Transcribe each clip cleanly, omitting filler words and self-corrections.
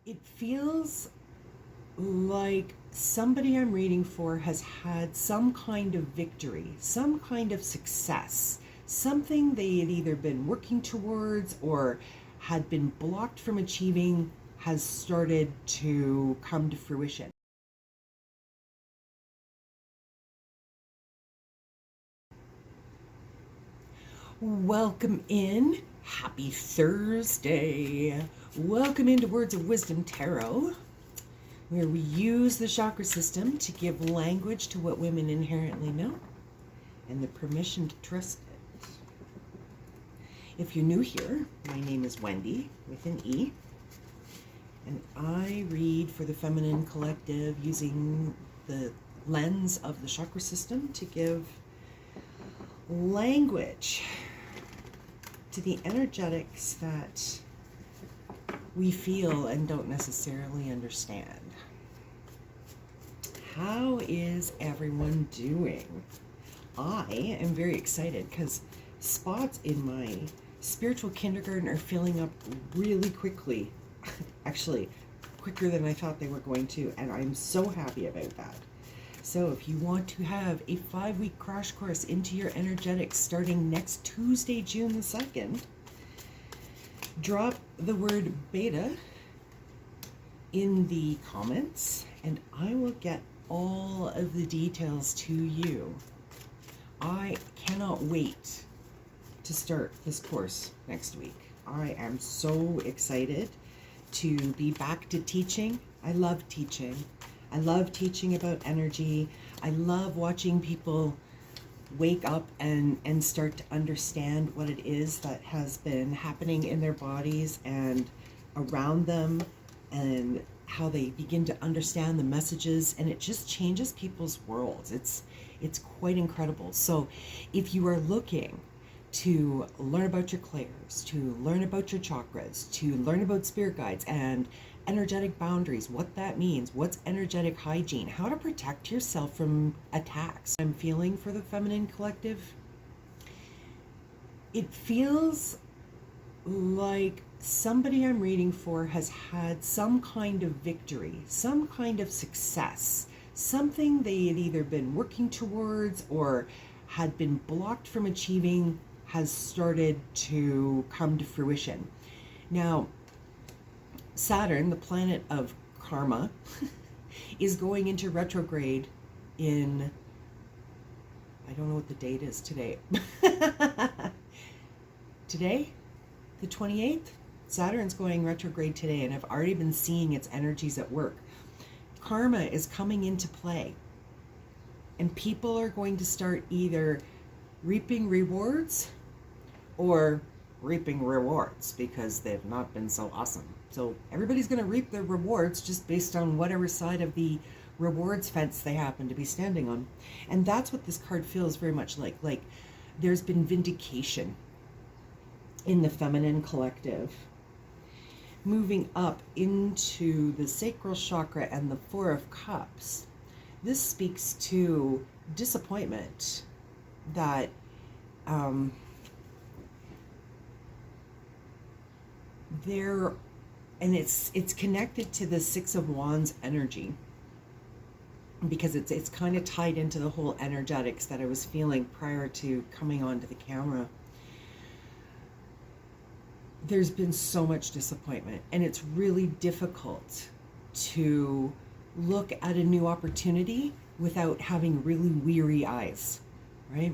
It feels like somebody I'm reading for has had some kind of victory, some kind of success, something they had either been working towards or had been blocked from achieving has started to come to fruition. Welcome in. Happy Thursday. Welcome into Words of Wisdom Tarot, where we use the chakra system to give language to what women inherently know and the permission to trust it. If you're new here, my name is Wendy with an E, and I read for the feminine collective using the lens of the chakra system to give language to the energetics that we feel and don't necessarily understand. How is everyone doing? I am very excited because spots in my spiritual kindergarten are filling up really quickly. Actually, quicker than I thought they were going to, and I'm so happy about that. So if you want to have a 5-week crash course into your energetics starting next Tuesday, June the 2nd, drop the word beta in the comments and I will get all of the details to you. I cannot wait to start this course next week. I am so excited to be back to teaching. I love teaching. I love teaching about energy. I love watching people wake up and start to understand what it is that has been happening in their bodies and around them, and how they begin to understand the messages, and it just changes people's worlds. It's quite incredible. So if you are looking to learn about your clairs, to learn about your chakras, to learn about spirit guides and energetic boundaries, what that means, what's energetic hygiene, how to protect yourself from attacks. I'm feeling for the feminine collective. It feels like somebody I'm reading for has had some kind of victory, some kind of success, something they had either been working towards or had been blocked from achieving has started to come to fruition. Now, Saturn, the planet of karma, is going into retrograde in, I don't know what the date is today. Today, the 28th? Saturn's going retrograde today, and I've already been seeing its energies at work. Karma is coming into play, and people are going to start either reaping rewards or reaping rewards because they've not been so awesome. So everybody's going to reap their rewards just based on whatever side of the rewards fence they happen to be standing on. And that's what this card feels very much like. Like there's been vindication in the feminine collective. Moving up into the sacral chakra and the Four of Cups, this speaks to disappointment that there, and it's connected to the Six of Wands energy, because it's kind of tied into the whole energetics that I was feeling prior to coming onto the camera. There's been so much disappointment, and it's really difficult to look at a new opportunity without having really weary eyes, right?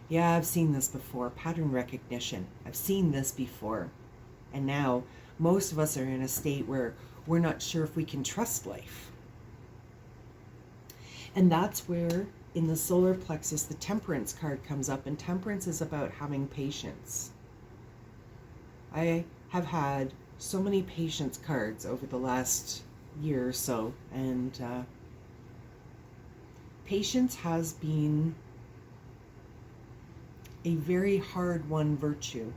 Yeah, I've seen this before. Pattern recognition. I've seen this before. And now most of us are in a state where we're not sure if we can trust life. And that's where in the solar plexus, the Temperance card comes up, and Temperance is about having patience. I have had so many patience cards over the last year or so, and patience has been a very hard-won virtue,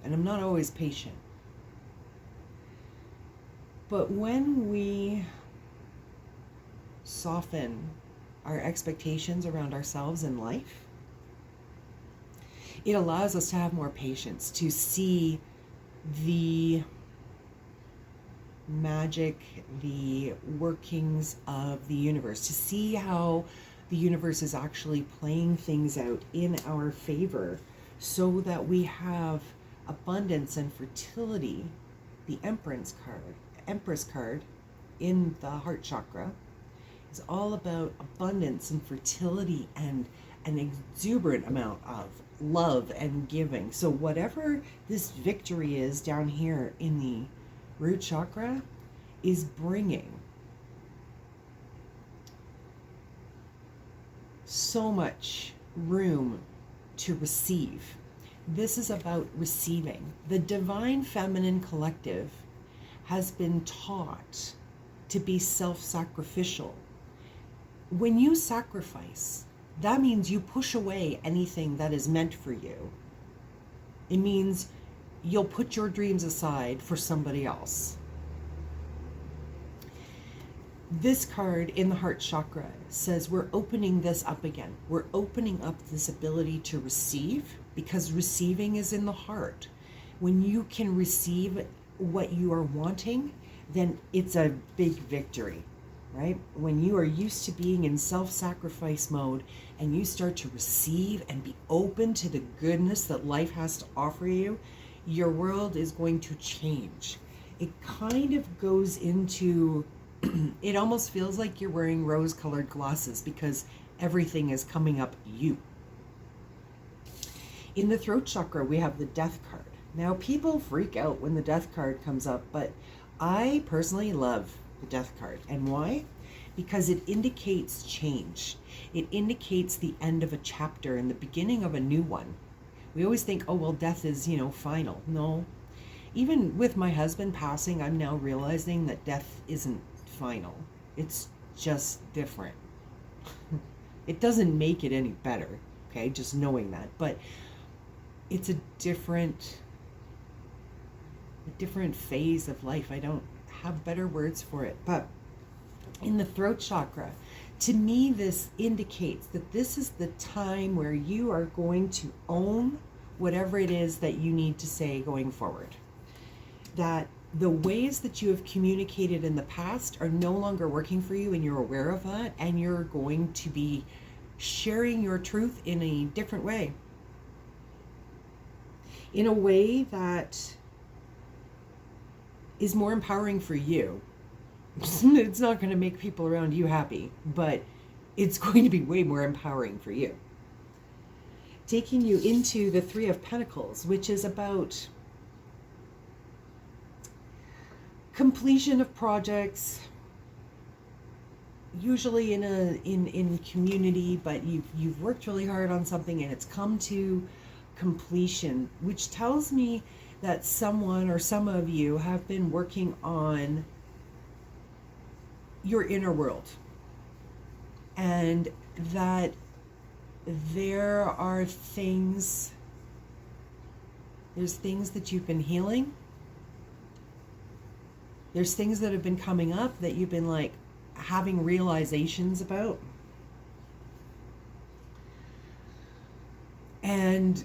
and I'm not always patient. But when we soften our expectations around ourselves in life, it allows us to have more patience, to see the magic, the workings of the universe, to see how the universe is actually playing things out in our favor so that we have abundance and fertility. The Empress card in the heart chakra is all about abundance and fertility and an exuberant amount of love and giving. So whatever this victory is down here in the root chakra is bringing so much room to receive. This is about receiving. The divine feminine collective has been taught to be self-sacrificial. When you sacrifice, that means you push away anything that is meant for you. It means you'll put your dreams aside for somebody else. This card in the heart chakra says we're opening this up again. We're opening up this ability to receive, because receiving is in the heart. When you can receive what you are wanting, then it's a big victory, right? When you are used to being in self-sacrifice mode and you start to receive and be open to the goodness that life has to offer you, your world is going to change. It kind of goes into, it almost feels like you're wearing rose-colored glasses because everything is coming up you. In the throat chakra, we have the death card. Now, people freak out when the death card comes up, but I personally love the death card. And why? Because it indicates change. It indicates the end of a chapter and the beginning of a new one. We always think, oh, well, death is, final. No. Even with my husband passing, I'm now realizing that death isn't final. It's just different. It doesn't make it any better, okay, just knowing that. But it's a different phase of life. I don't have better words for it. But in the throat chakra, to me, this indicates that this is the time where you are going to own whatever it is that you need to say going forward. That the ways that you have communicated in the past are no longer working for you, and you're aware of that, and you're going to be sharing your truth in a different way. In a way that is more empowering for you. It's not going to make people around you happy, but it's going to be way more empowering for you. Taking you into the Three of Pentacles, which is about completion of projects, usually in community, but you've worked really hard on something and it's come to completion, which tells me that someone or some of you have been working on your inner world, and that there's things that you've been healing. There's things that have been coming up that you've been like having realizations about. And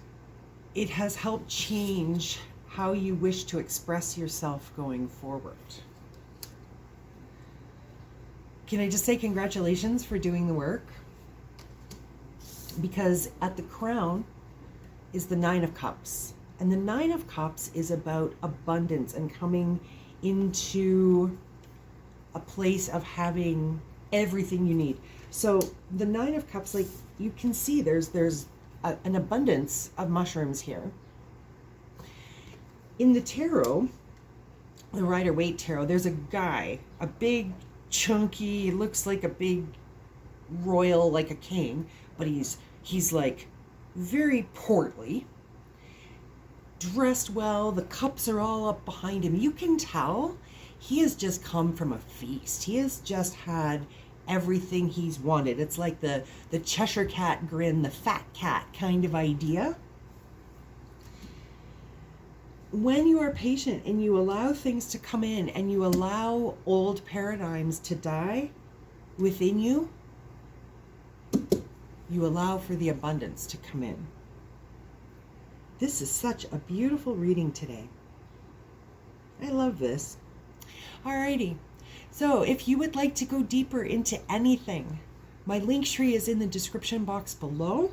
it has helped change how you wish to express yourself going forward. Can I just say congratulations for doing the work? Because at the crown is the Nine of Cups. And the Nine of Cups is about abundance and coming into a place of having everything you need. So the Nine of Cups, like you can see, there's an abundance of mushrooms here. In the tarot, the Rider-Waite tarot, there's a guy, a big, chunky, looks like a big royal, like a king, but he's like very portly, dressed well, the cups are all up behind him. You can tell he has just come from a feast. He has just had everything he's wanted. It's like the Cheshire cat grin, the fat cat kind of idea. When you are patient and you allow things to come in and you allow old paradigms to die within you, you allow for the abundance to come in. This is such a beautiful reading today. I love this. Alrighty. So if you would like to go deeper into anything, my link tree is in the description box below.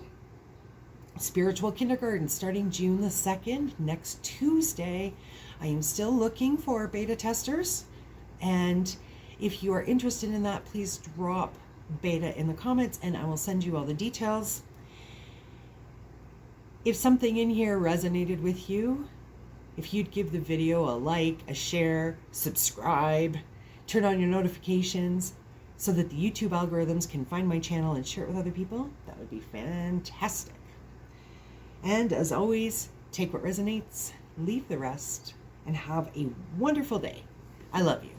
Spiritual Kindergarten starting June the 2nd, next Tuesday. I am still looking for beta testers. And if you are interested in that, please drop beta in the comments and I will send you all the details. If something in here resonated with you, if you'd give the video a like, a share, subscribe, turn on your notifications so that the YouTube algorithms can find my channel and share it with other people, that would be fantastic. And as always, take what resonates, leave the rest, and have a wonderful day. I love you.